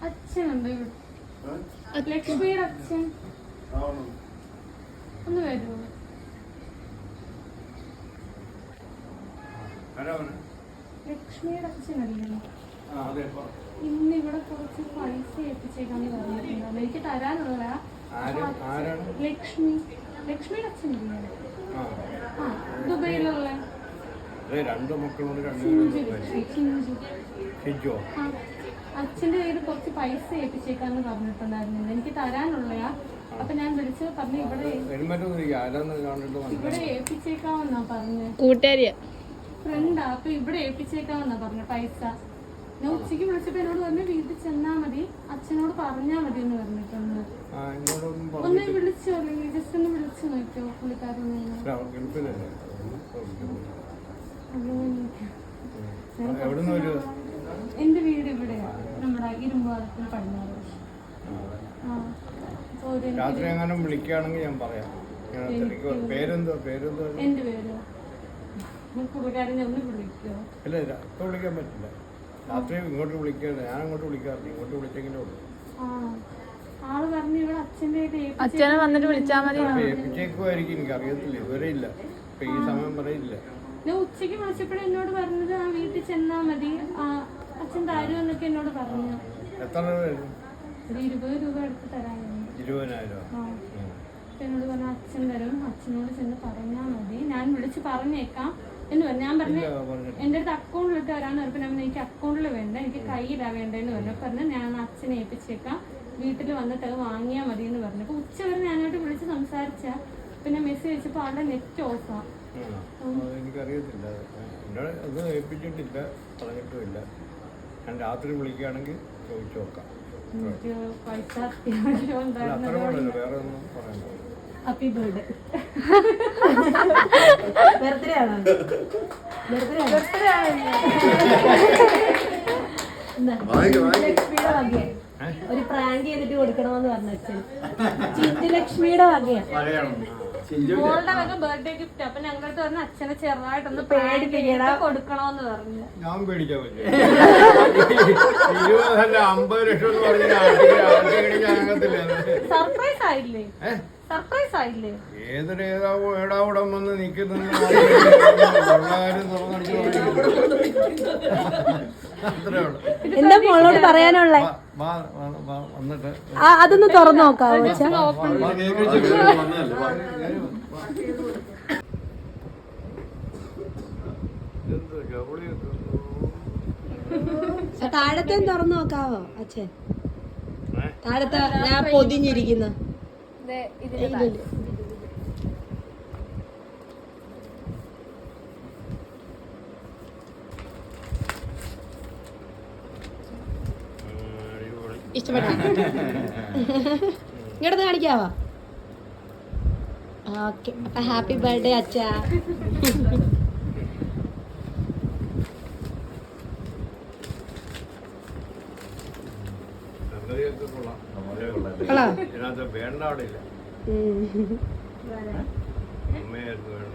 അച്ഛനുണ്ട് ലക്ഷ്മിയുടെ അച്ഛൻ ഒന്ന് വരുമോ? ലക്ഷ്മിയുടെ അച്ഛനല്ലേ? ഇന്ന് ഇവിടെ കുറച്ച് പൈസ ഏൽപ്പിച്ചേക്കാന്ന് പറഞ്ഞിട്ടുണ്ടായിരുന്നു. എനിക്ക് തരാനുള്ള ലക്ഷ്മിയുടെ അച്ഛനില്ലേ? ആ ദുബൈയിലുള്ള അച്ഛന്റെ കയ്യിൽ കുറച്ച് പൈസ ഏൽപ്പിച്ചേക്കാന്ന് പറഞ്ഞിട്ടുണ്ടായിരുന്നു. എനിക്ക് തരാനുള്ളയാ. അപ്പൊ ഞാൻ വിളിച്ചു പറഞ്ഞു ഇവിടെ ഏൽപ്പിച്ചേക്കാമെന്നാ പറഞ്ഞു. കൂട്ടുകാരിയാ, ഫ്രണ്ടാ. അപ്പൊ ഇവിടെ ഏൽപ്പിച്ചേക്കാമെന്നാ പറഞ്ഞു പൈസ. ഞാൻ ഉച്ചയ്ക്ക് വിളിച്ചപ്പോ എന്നോട് പറഞ്ഞു വീട്ടിൽ ചെന്നാ മതി, അച്ഛനോട് പറഞ്ഞാ മതി എന്ന് പറഞ്ഞിട്ടുണ്ട്. ഒന്ന് വിളിച്ചോ, അല്ലെങ്കിൽ ജസ്റ്റ് ഒന്ന് വിളിച്ചു നോക്കിയോ പുള്ളിക്കാരൊന്നും? എന്റെ വീട് ഇവിടെയാ, നമ്മുടെ ഇരുമ്പാലത്തിൽ പടിഞ്ഞാറ്. രാത്രി എങ്ങനെ വിളിക്കുകയാണെങ്കിൽ ഞാൻ പറയാം. പേരെന്തോ? എന്റെ പേര് പുള്ളിക്കാരനെ ഒന്ന് വിളിക്കോ? ഇല്ല, ഇപ്പൊ വിളിക്കാൻ പറ്റില്ല. രാത്രി ഇങ്ങോട്ട് വിളിക്കാറില്ല, ഞാൻ അങ്ങോട്ട് വിളിക്കാറില്ല. ഇങ്ങോട്ട് വിളിച്ചെങ്കിലും ഉള്ളൂ. ആള് പറഞ്ഞു ഇവിടെ അച്ഛനെ വന്നിട്ട് വിളിച്ചാൽ മതി. ഏൽപ്പിച്ചേക്കുമായിരിക്കും, എനിക്ക് അറിയത്തില്ല. ഇതുവരെ ഇല്ല. ഇപ്പൊ ഈ സമയം പറയില്ല. ഞാൻ ഉച്ചയ്ക്ക് വിളിച്ചപ്പോഴും എന്നോട് പറഞ്ഞത് ആ വീട്ടിൽ ചെന്നാ മതി, അച്ഛൻ തരുമെന്നൊക്കെ എന്നോട് പറഞ്ഞു. എത്ര രൂപ വരും? ഒരു 20 രൂപ എടുത്ത് തരാനുണ്ട്. 20,000? എന്നോട് പറഞ്ഞു അച്ഛൻ തരും, അച്ഛനോട് ചെന്ന് പറഞ്ഞാ മതി, ഞാൻ വിളിച്ച് പറഞ്ഞേക്കാം എന്ന് പറഞ്ഞു. ഞാൻ പറഞ്ഞു എന്റെ അടുത്ത് അക്കൗണ്ടിലിട്ട് തരാന്ന് പറഞ്ഞപ്പോൾ എനിക്ക് അക്കൗണ്ടിൽ വേണ്ട, എനിക്ക് കയ്യിലാ വേണ്ടെന്ന് പറഞ്ഞു. പറഞ്ഞു ഞാൻ അച്ഛനെ ഏൽപ്പിച്ചേക്കാം, വീട്ടിൽ വന്നിട്ട് അത് വാങ്ങിയാൽ മതി എന്ന് പറഞ്ഞു. അപ്പൊ ഉച്ച വരെ ഞാനോട്ട് വിളിച്ച് സംസാരിച്ച, പിന്നെ മെസ്സേജ് അയച്ചപ്പോ ആളുടെ നെറ്റ് ഓഫാ. എനിക്കറിയത്തില്ല, എന്നോട് ഒന്നും ഏൽപ്പിച്ചിട്ടില്ല, പറഞ്ഞിട്ടുമില്ല. ഞാൻ രാത്രി വിളിക്കുകയാണെങ്കിൽ ചോദിച്ചു നോക്കാം. പൈസ അത്യാവശ്യം അത്ര വേണമല്ലോ, വേറെ ഒന്നും പറയണ്ട. Happy birthday. ബർത്ത്ഡേ ആണോ? ബർത്ത്ഡേ ആണോ? ലക്ഷ്മിയുടെ വകയാ, ഒരു പ്രാങ്ക് ചെയ്തിട്ട് കൊടുക്കണമെന്ന് പറഞ്ഞു അച്ഛൻ. ചിഞ്ചുലക്ഷ്മിയുടെ വകയാ, മോളുടെ വക ബർത്ത്ഡേ ഗിഫ്റ്റ്. അപ്പൊ ഞങ്ങളുടെ അടുത്ത് പറഞ്ഞ അച്ഛനെ ചെറുതായിട്ടൊന്ന് പേടിപ്പിക്കണ കൊടുക്കണോന്ന് പറഞ്ഞു. ഞാൻ പേടിക്കാൻ പറ്റില്ല. 20 അല്ല 50 ലക്ഷം എന്ന് പറഞ്ഞാൽ സർപ്രൈസ് ആയില്ലേ? സർപ്രൈസ് ആയില്ലേ? ഏതൊരു ഏടാവിടം വന്ന് നിൽക്കുന്ന എന്താ മോളോട് പറയാനുള്ള? വന്നിട്ട് അതൊന്ന് തുറന്നു നോക്കാവോ? താഴത്തെ തുറന്നു നോക്കാവോ അച്ഛൻ? താഴത്തെ ഞാൻ പൊതിഞ്ഞിരിക്കുന്ന ഇഷ്ടപ്പെട്ടു. ഇങ്ങോട്ട് കാണിക്കാവോ? ഓക്കെ, അപ്പൊ ഹാപ്പി ബർത്ത്ഡേ അച്ഛാ. വേണ്ട, അവിടെ ഇല്ല. അമ്മയായിരുന്നു വേണ്ട.